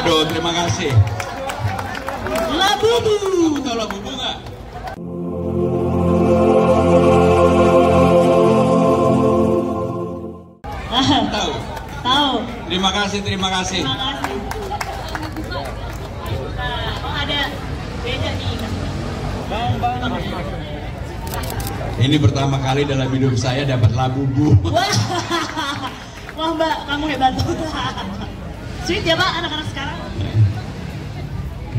Waduh, terima kasih. Labubu. Kamu tahu Labubu nggak? Tahu? Tahu. Terima kasih, terima kasih. Terima kasih. Nah, oh ada beda nih. Ini pertama kali dalam hidup saya dapat Labubu. Wah, wah Mbak, kamu hebat. Sweet ya Pak, anak-anak sekarang.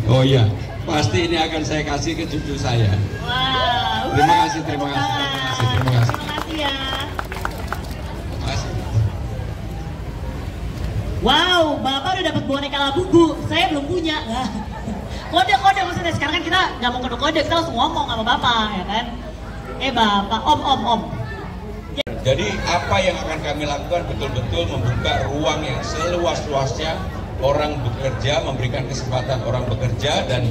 Oh iya, pasti ini akan saya kasih ke cucu saya. Wah, Terima kasih, terima kasih, terima kasih, terima kasih. Terima kasih ya. Terima kasih. Wow, Bapak udah dapat boneka Labubu, saya belum punya. Kode-kode maksudnya, sekarang kan kita nggak mau kode-kode, kita langsung ngomong sama Bapak, ya kan? Bapak, om. Jadi apa yang akan kami lakukan betul-betul membuka ruang yang seluas-luasnya orang bekerja, memberikan kesempatan orang bekerja, dan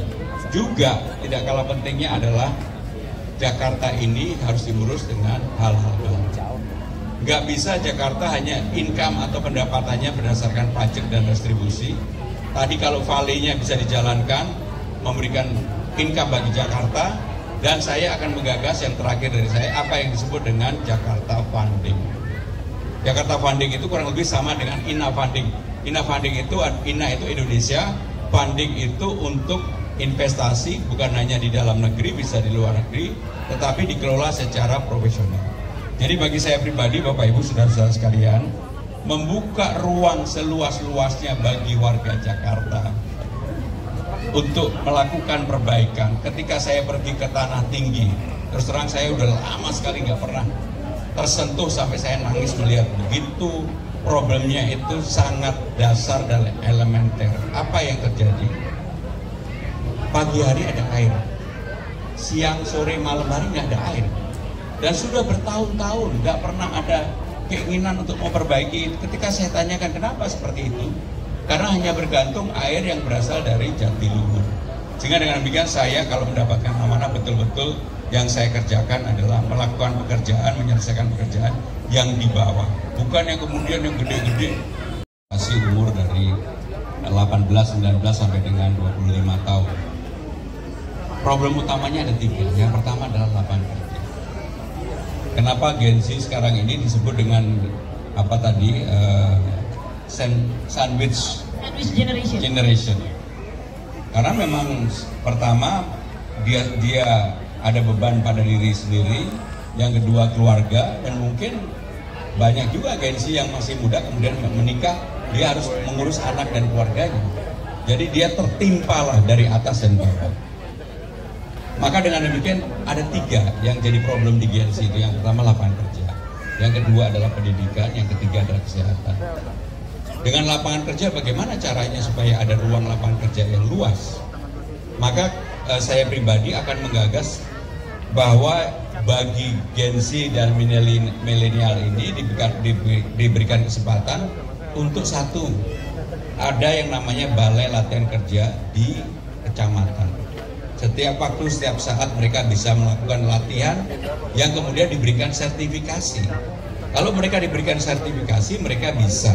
juga tidak kalah pentingnya adalah Jakarta ini harus diurus dengan hal-hal baru. Nggak bisa Jakarta hanya income atau pendapatannya berdasarkan pajak dan distribusi. Tadi kalau valley-nya bisa dijalankan, memberikan income bagi Jakarta, dan saya akan menggagas yang terakhir dari saya, apa yang disebut dengan Jakarta Funding. Jakarta Funding itu kurang lebih sama dengan INA Funding. INA Funding itu, INA itu Indonesia, funding itu untuk investasi, bukan hanya di dalam negeri, bisa di luar negeri, tetapi dikelola secara profesional. Jadi bagi saya pribadi, Bapak Ibu, saudara-saudara sekalian, membuka ruang seluas-luasnya bagi warga Jakarta untuk melakukan perbaikan. Ketika saya pergi ke Tanah Tinggi, terus terang saya udah lama sekali nggak pernah tersentuh sampai saya nangis melihat begitu problemnya itu sangat dasar dan elementer. Apa yang terjadi? Pagi hari ada air, siang, sore, malam hari nggak ada air, dan sudah bertahun-tahun nggak pernah ada keinginan untuk memperbaiki. Ketika saya tanyakan kenapa seperti itu, karena hanya bergantung air yang berasal dari Jatiluhur. Sehingga dengan demikian saya kalau mendapatkan amanah, betul-betul yang saya kerjakan adalah melakukan pekerjaan, menyelesaikan pekerjaan yang di bawah, bukan yang kemudian yang gede-gede. Masih umur dari 18, 19 sampai dengan 25 tahun. Problem utamanya ada 3. Yang pertama adalah lapangan kerja. Kenapa Gen Z sekarang ini disebut dengan apa tadi? Sandwich generation. Karena memang pertama dia ada beban pada diri sendiri, yang kedua keluarga, dan mungkin banyak juga Gen Z yang masih muda kemudian menikah, dia harus mengurus anak dan keluarganya. Jadi dia tertimpalah dari atas dan bawah. Maka dengan demikian ada 3 yang jadi problem di Gen Z itu. Yang pertama lapangan kerja, yang kedua adalah pendidikan, yang ketiga adalah kesehatan. Dengan lapangan kerja, bagaimana caranya supaya ada ruang lapangan kerja yang luas? Maka saya pribadi akan menggagas bahwa bagi Gen Z dan milenial ini diberikan kesempatan untuk satu, ada yang namanya balai latihan kerja di kecamatan. Setiap waktu, setiap saat mereka bisa melakukan latihan yang kemudian diberikan sertifikasi. Kalau mereka diberikan sertifikasi, mereka bisa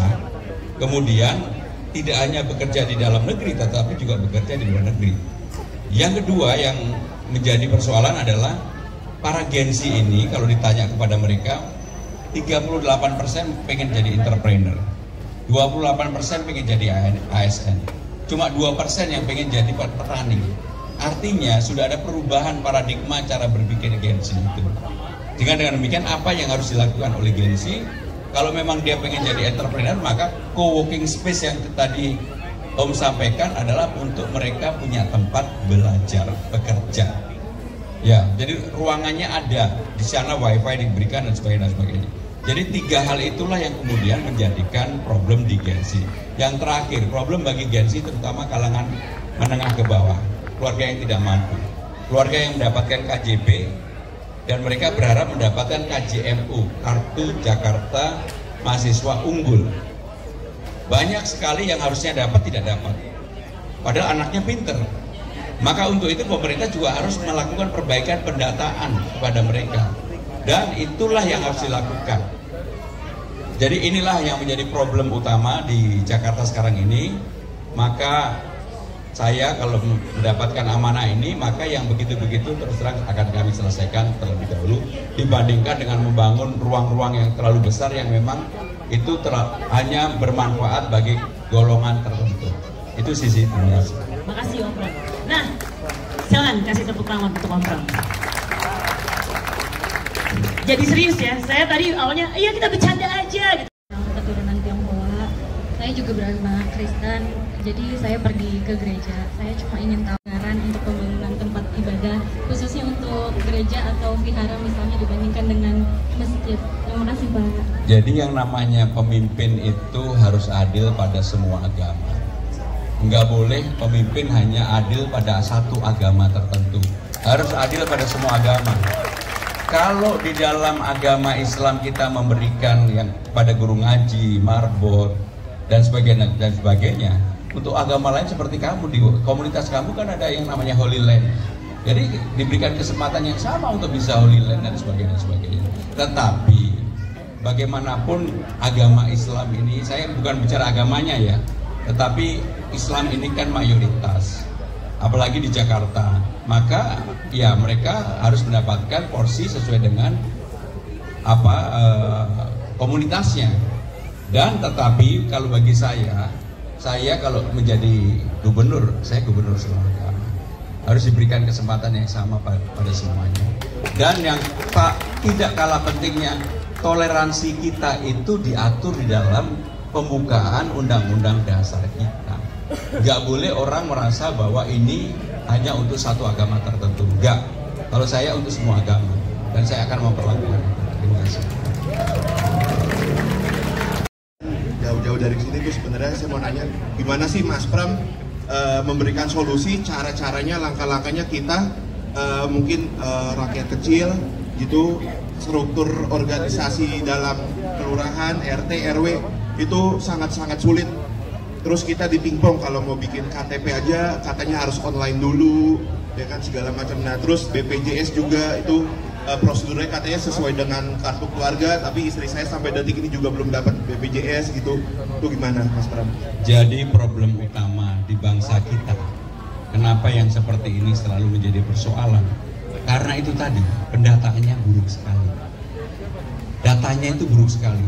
kemudian tidak hanya bekerja di dalam negeri, tetapi juga bekerja di luar negeri. Yang kedua yang menjadi persoalan adalah para Gen Z ini, kalau ditanya kepada mereka, 38% pengen jadi entrepreneur, 28% pengen jadi ASN, cuma 2% yang pengen jadi petani. Artinya sudah ada perubahan paradigma cara berpikir Gen Z itu. Dengan demikian, apa yang harus dilakukan oleh Gen Z? Kalau memang dia pengen jadi entrepreneur, maka co-working space yang tadi Om sampaikan adalah untuk mereka punya tempat belajar, bekerja. Ya, jadi ruangannya ada, di sana wifi diberikan dan sebagainya. Jadi 3 hal itulah yang kemudian menjadikan problem di Gen Z. Yang terakhir, problem bagi Gen Z terutama kalangan menengah ke bawah, keluarga yang tidak mampu, keluarga yang mendapatkan KJP, dan mereka berharap mendapatkan KJMU, Kartu Jakarta Mahasiswa Unggul. Banyak sekali yang harusnya dapat tidak dapat, padahal anaknya pinter. Maka untuk itu pemerintah juga harus melakukan perbaikan pendataan kepada mereka, dan itulah yang harus dilakukan. Jadi inilah yang menjadi problem utama di Jakarta sekarang ini. Maka saya kalau mendapatkan amanah ini, maka yang begitu-begitu terus terang akan kami selesaikan terlebih dahulu, dibandingkan dengan membangun ruang-ruang yang terlalu besar yang memang itu hanya bermanfaat bagi golongan tertentu. Itu sisi. Terima kasih. Makasih Om Pram. Nah, silakan kasih tepuk tangan untuk Om Pram. Jadi serius ya, saya tadi awalnya, iya kita bercanda aja gitu. Keturunan Tionghoa, saya juga beragama Kristen, jadi saya pergi ke gereja. Saya cuma ingin tahu saran untuk pembangunan tempat ibadah, khususnya untuk gereja atau vihara misalnya dibandingkan dengan masjid. Terima kasih Pak. Jadi yang namanya pemimpin itu harus adil pada semua agama. Enggak boleh pemimpin hanya adil pada satu agama tertentu. Harus adil pada semua agama. Kalau di dalam agama Islam kita memberikan yang pada guru ngaji, marbot, dan sebagainya, untuk agama lain seperti kamu, di komunitas kamu kan ada yang namanya Holy Land. Jadi diberikan kesempatan yang sama untuk bisa Holy Land dan sebagainya. Tetapi bagaimanapun agama Islam ini, saya bukan bicara agamanya ya, tetapi Islam ini kan mayoritas, apalagi di Jakarta. Maka ya mereka harus mendapatkan porsi sesuai dengan komunitasnya. Dan tetapi kalau bagi saya kalau menjadi gubernur, saya gubernur semua agama, harus diberikan kesempatan yang sama pada semuanya. Dan yang tidak kalah pentingnya, toleransi kita itu diatur di dalam pembukaan undang-undang dasar kita. Gak boleh orang merasa bahwa ini hanya untuk satu agama tertentu. Enggak. Kalau saya untuk semua agama, dan saya akan memperlakukan. Terima kasih. Jauh-jauh dari sini tuh sebenarnya saya mau nanya, gimana sih Mas Pram memberikan solusi, cara-caranya, langkah-langkahnya kita mungkin rakyat kecil gitu, struktur organisasi dalam kelurahan, RT, RW itu sangat-sangat sulit. Terus kita di pingpong kalau mau bikin KTP aja katanya harus online dulu, ya kan, segala macam. Nah terus BPJS juga itu prosedurnya katanya sesuai dengan kartu keluarga, tapi istri saya sampai detik ini juga belum dapat BPJS gitu. Itu gimana Mas Pram? Jadi problem utama di bangsa kita, kenapa yang seperti ini selalu menjadi persoalan? Karena itu tadi, pendataannya buruk sekali. Datanya itu buruk sekali.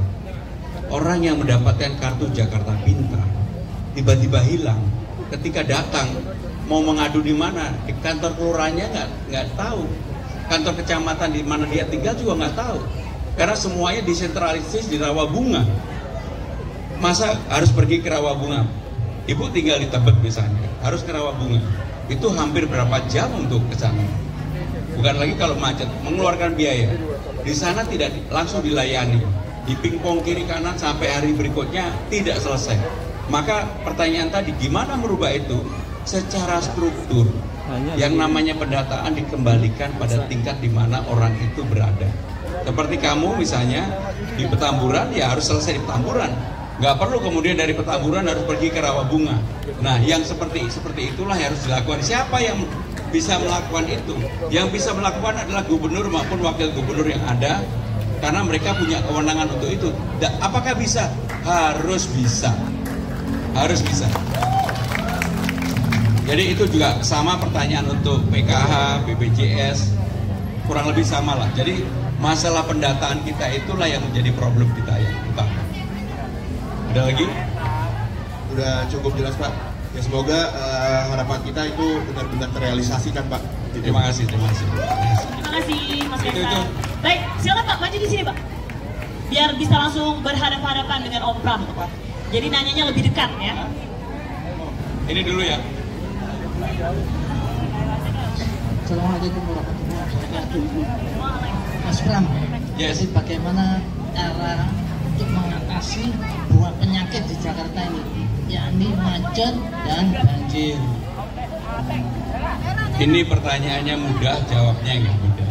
Orang yang mendapatkan kartu Jakarta Pintar tiba-tiba hilang. Ketika datang mau mengadu di mana, di kantor kelurahannya nggak tahu, kantor kecamatan di mana dia tinggal juga nggak tahu, karena semuanya disentralisasi di Rawabunga. Masa harus pergi ke Rawabunga? Ibu tinggal di Tebet misalnya, harus ke Rawabunga. Itu hampir berapa jam untuk ke sana? Bukan lagi kalau macet, mengeluarkan biaya. Di sana tidak langsung dilayani, di pingpong kiri kanan sampai hari berikutnya tidak selesai. Maka pertanyaan tadi, gimana merubah itu? Secara struktur, yang namanya pendataan dikembalikan pada tingkat di mana orang itu berada. Seperti kamu misalnya di Petamburan, ya harus selesai di Petamburan. Nggak perlu kemudian dari Petamburan harus pergi ke Rawabunga. Nah, yang seperti itulah yang harus dilakukan. Siapa yang bisa melakukan itu? Yang bisa melakukan adalah gubernur maupun wakil gubernur yang ada, karena mereka punya kewenangan untuk itu. Apakah bisa? Harus bisa. Harus bisa. Jadi itu juga sama pertanyaan untuk PKH, BPJS, kurang lebih sama lah. Jadi masalah pendataan kita itulah yang menjadi problem kita yang utama. Ada lagi? Udah cukup jelas Pak. Ya semoga harapan kita itu benar-benar terrealisasikan Pak. Terima kasih. Terima kasih Mas Kaisar. Baik, silakan Pak, maju di sini Pak. Biar bisa langsung berhadapan-hadapan dengan Om Pram. Jadi nanyanya lebih dekat ya. Ini dulu ya. Assalamualaikum warahmatullahi wabarakatuh. Mas Pram, Yes. jadi bagaimana cara untuk mengatasi dua penyakit di Jakarta ini, yakni macet dan banjir? Ini pertanyaannya mudah, jawabnya nggak mudah.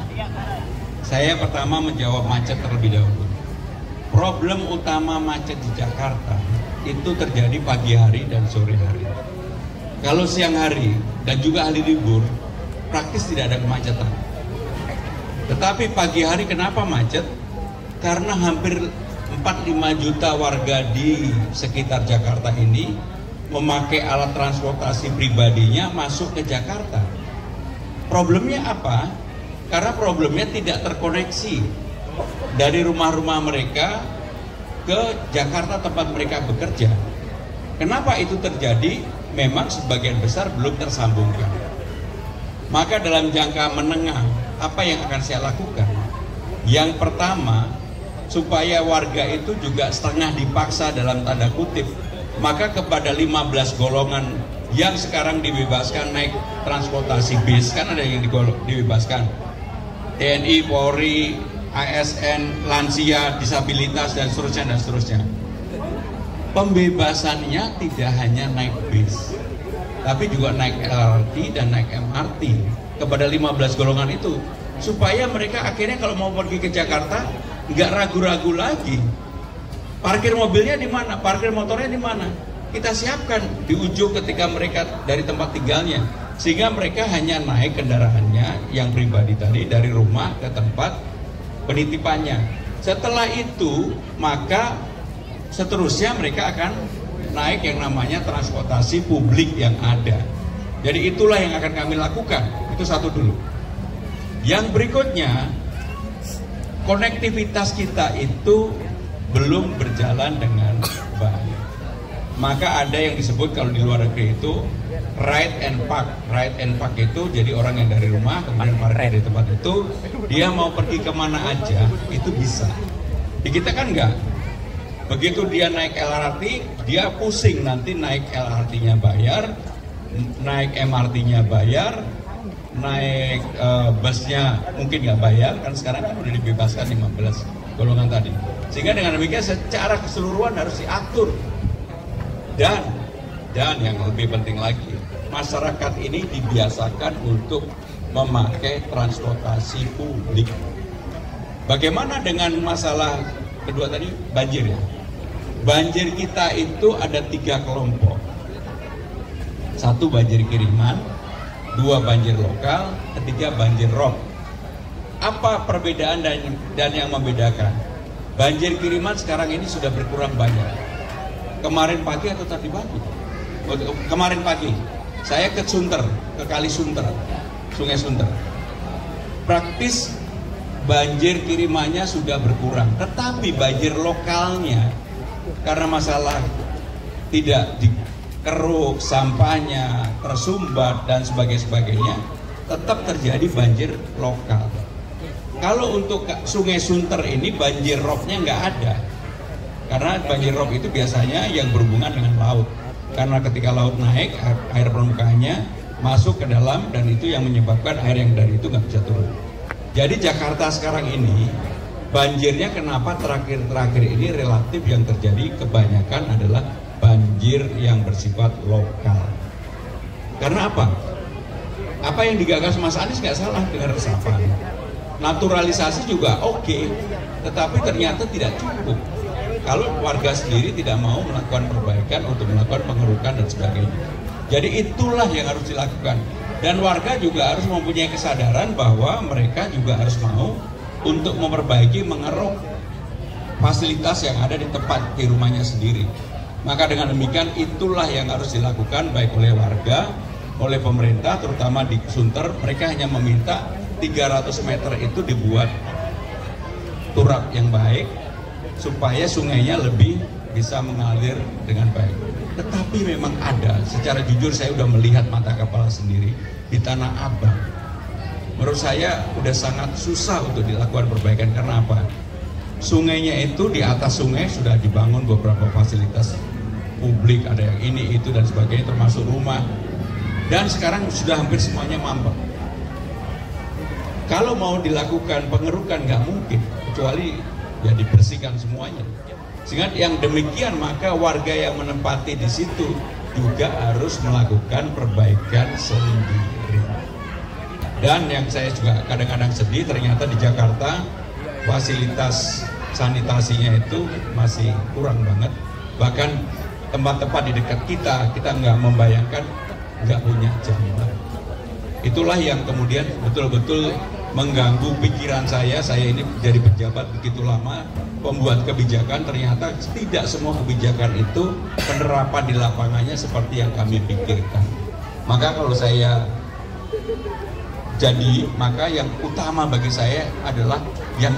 Saya pertama menjawab macet terlebih dahulu. Problem utama macet di Jakarta itu terjadi pagi hari dan sore hari. Kalau siang hari dan juga hari libur, praktis tidak ada kemacetan. Tetapi pagi hari kenapa macet? Karena hampir 4-5 juta warga di sekitar Jakarta ini memakai alat transportasi pribadinya masuk ke Jakarta. Problemnya apa? Karena problemnya tidak terkoneksi dari rumah-rumah mereka ke Jakarta tempat mereka bekerja. Kenapa itu terjadi? Memang sebagian besar belum tersambungkan. Maka dalam jangka menengah, apa yang akan saya lakukan? Yang pertama, supaya warga itu juga setengah dipaksa dalam tanda kutip, maka kepada 15 golongan yang sekarang dibebaskan naik transportasi bis, kan ada yang dibebaskan, TNI, Polri, ASN, lansia, disabilitas, dan seterusnya. Pembebasannya tidak hanya naik bis, tapi juga naik LRT dan naik MRT kepada 15 golongan itu, supaya mereka akhirnya kalau mau pergi ke Jakarta nggak ragu-ragu lagi. Parkir mobilnya di mana, parkir motornya di mana, kita siapkan di ujung ketika mereka dari tempat tinggalnya, sehingga mereka hanya naik kendaraannya yang pribadi tadi dari rumah ke tempat penitipannya. Setelah itu maka seterusnya mereka akan naik yang namanya transportasi publik yang ada. Jadi itulah yang akan kami lakukan. Itu satu dulu. Yang berikutnya, konektivitas kita itu belum berjalan dengan baik. Maka ada yang disebut kalau di luar negeri itu ride and park. Ride and park itu jadi orang yang dari rumah kemudian parkir di tempat itu, dia mau pergi kemana aja itu bisa. Di kita kan enggak. Begitu dia naik LRT, dia pusing nanti naik LRT-nya bayar, naik MRT-nya bayar, naik busnya mungkin nggak bayar, kan sekarang kan udah dibebaskan 15 golongan tadi. Sehingga dengan demikian secara keseluruhan harus diatur. Dan yang lebih penting lagi, masyarakat ini dibiasakan untuk memakai transportasi publik. Bagaimana dengan masalah kedua tadi, banjir ya? Banjir kita itu ada 3 kelompok. 1 banjir kiriman, 2 banjir lokal, 3 banjir rob. Apa perbedaan dan yang membedakan? Banjir kiriman sekarang ini sudah berkurang banyak. Kemarin pagi atau tadi pagi? Kemarin pagi, saya ke Sunter, ke Kali Sunter, Sungai Sunter. Praktis banjir kirimannya sudah berkurang, tetapi banjir lokalnya karena masalah tidak dikeruk, sampahnya tersumbat dan sebagainya, tetap terjadi banjir lokal. Kalau untuk Sungai Sunter ini banjir robnya nggak ada, karena banjir rob itu biasanya yang berhubungan dengan laut. Karena ketika laut naik, air permukaannya masuk ke dalam dan itu yang menyebabkan air yang dari itu nggak bisa turun. Jadi Jakarta sekarang ini banjirnya kenapa terakhir-terakhir ini relatif yang terjadi kebanyakan adalah banjir yang bersifat lokal. Karena apa? Apa yang digagas Mas Anies nggak salah dengan resapan. Naturalisasi juga oke, tetapi ternyata tidak cukup. Kalau warga sendiri tidak mau melakukan perbaikan untuk melakukan pengerukan dan sebagainya. Jadi itulah yang harus dilakukan. Dan warga juga harus mempunyai kesadaran bahwa mereka juga harus mau untuk memperbaiki, mengeruk fasilitas yang ada di tempat di rumahnya sendiri. Maka dengan demikian itulah yang harus dilakukan baik oleh warga, oleh pemerintah, terutama di Sunter. Mereka hanya meminta 300 meter itu dibuat turap yang baik supaya sungainya lebih bisa mengalir dengan baik. Tetapi memang ada, secara jujur saya udah melihat mata kepala sendiri di Tanah Abang. Menurut saya udah sangat susah untuk dilakukan perbaikan. Karena apa? Sungainya itu, di atas sungai sudah dibangun beberapa fasilitas publik, ada yang ini, itu dan sebagainya, termasuk rumah. Dan sekarang sudah hampir semuanya mampet. Kalau mau dilakukan pengerukan nggak mungkin, kecuali ya dibersihkan semuanya. Sehingga yang demikian maka warga yang menempati di situ juga harus melakukan perbaikan sendiri. Dan yang saya juga kadang-kadang sedih, ternyata di Jakarta fasilitas sanitasinya itu masih kurang banget. Bahkan tempat-tempat di dekat kita nggak membayangkan nggak punya jamban. Itulah yang kemudian betul-betul mengganggu pikiran saya ini jadi pejabat begitu lama, pembuat kebijakan, ternyata tidak semua kebijakan itu penerapan di lapangannya seperti yang kami pikirkan. Maka kalau saya jadi, maka yang utama bagi saya adalah yang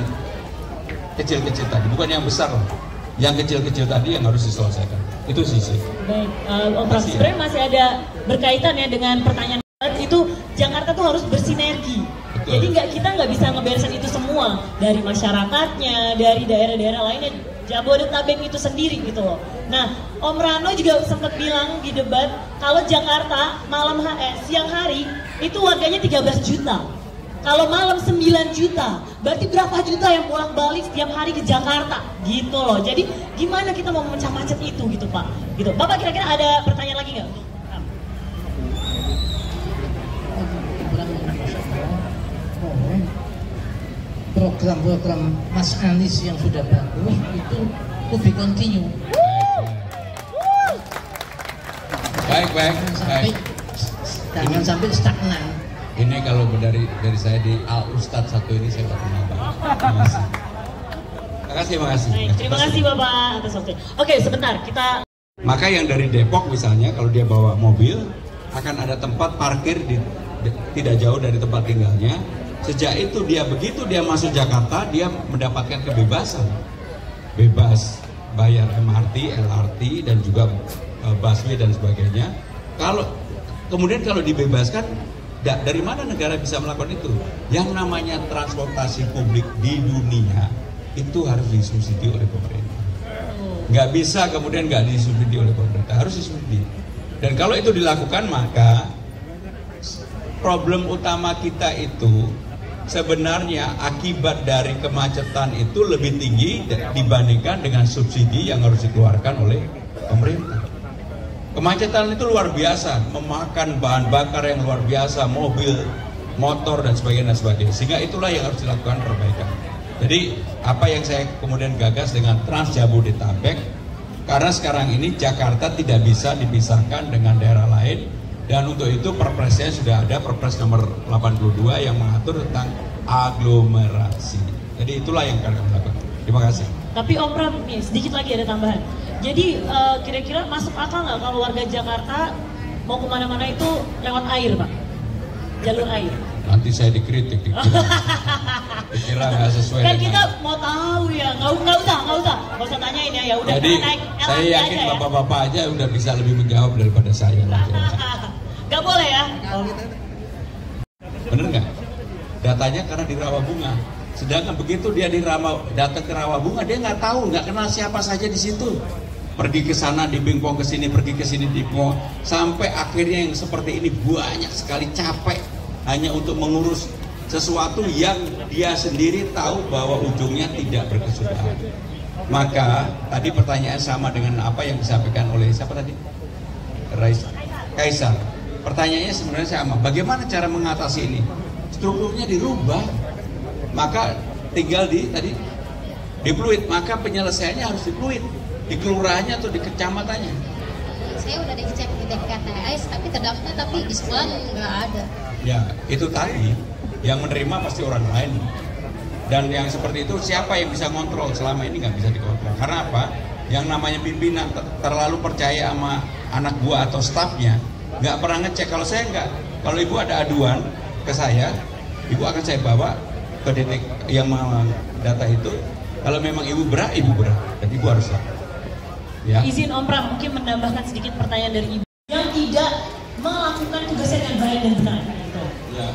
kecil-kecil tadi, bukan yang besar. Yang kecil-kecil tadi yang harus diselesaikan. Itu sih. Baik, Om Pram, sebenarnya masih ada berkaitan ya dengan pertanyaan itu. Jakarta tuh harus bersinergi. Betul. Jadi kita nggak bisa ngeberesin itu semua dari masyarakatnya, dari daerah-daerah lainnya, Jabodetabek itu sendiri gitu loh. Nah, Om Rano juga sempat bilang di debat kalau Jakarta siang hari itu warganya 13 juta. Kalau malam 9 juta, berarti berapa juta yang bolak-balik setiap hari ke Jakarta gitu loh. Jadi gimana kita mau memecah macet itu gitu Pak? Gitu. Bapak kira-kira ada pertanyaan lagi nggak? Program-program Mas Anies yang sudah bagus itu to be continue. Baik. Jangan sampai stagnan. Ini kalau dari saya di Al Ustadz satu ini saya kenal banget. Terima kasih. Baik, terima kasih Bapak atas waktunya. Oke, sebentar kita. Maka yang dari Depok misalnya kalau dia bawa mobil akan ada tempat parkir tidak jauh dari tempat tinggalnya. Sejak itu begitu dia masuk Jakarta, dia mendapatkan kebebasan, bebas bayar MRT, LRT dan juga busway dan sebagainya. Kemudian kalau dibebaskan, dari mana negara bisa melakukan itu? Yang namanya transportasi publik di dunia itu harus disubsidi oleh pemerintah. Nggak bisa kemudian nggak disubsidi oleh pemerintah, harus disubsidi. Dan kalau itu dilakukan, maka problem utama kita itu sebenarnya akibat dari kemacetan itu lebih tinggi dibandingkan dengan subsidi yang harus dikeluarkan oleh pemerintah. Kemacetan itu luar biasa, memakan bahan bakar yang luar biasa, mobil, motor dan sebagainya. Sehingga itulah yang harus dilakukan perbaikan. Jadi apa yang saya kemudian gagas dengan Trans Jabodetabek, karena sekarang ini Jakarta tidak bisa dipisahkan dengan daerah lain. Dan untuk itu perpresnya sudah ada, Perpres nomor 82 yang mengatur tentang aglomerasi. Jadi itulah yang akan kami lakukan. Terima kasih. Tapi Om Pram, nih sedikit lagi ada tambahan. Jadi kira-kira masuk akal nggak kalau warga Jakarta mau kemana-mana itu lewat air Pak? Jalur air. Nanti saya dikritik, dikira nggak sesuai. Kan kita mau tahu ya, nggak usah tanyain ya udah. Jadi saya yakin bapak-bapak aja udah bisa lebih menjawab daripada saya. Gak boleh ya? Bener nggak? Datanya karena di Rawabunga. Sedangkan begitu dia datang ke Rawabunga, dia nggak tahu, nggak kenal siapa saja di situ. Pergi ke sana di bingkong, ke sini pergi ke sini di bingkong, sampai akhirnya yang seperti ini banyak sekali capek hanya untuk mengurus sesuatu yang dia sendiri tahu bahwa ujungnya tidak berkesudahan. Maka tadi pertanyaan sama dengan apa yang disampaikan oleh siapa tadi? Kaisar. Pertanyaannya sebenarnya sama. Bagaimana cara mengatasi ini? Strukturnya dirubah. Maka tinggal di Pluit. Maka penyelesaiannya harus di Pluit, di kelurahannya atau di kecamatannya. Saya udah dicek di DKTS, tapi terdaftar, tapi di sekolah nggak ada. Ya, itu tadi yang menerima pasti orang lain. Dan yang seperti itu siapa yang bisa kontrol? Selama ini nggak bisa dikontrol. Karena apa? Yang namanya pimpinan terlalu percaya sama anak buah atau stafnya, nggak pernah ngecek. Kalau saya nggak, kalau ibu ada aduan ke saya, ibu akan saya bawa ke detek yang data itu. Kalau memang ibu berat, dan ibu harus lah. Ya. Izin Om Pram mungkin menambahkan sedikit pertanyaan dari ibu yang tidak melakukan tugasnya dengan baik dan benar. Gitu. Ya.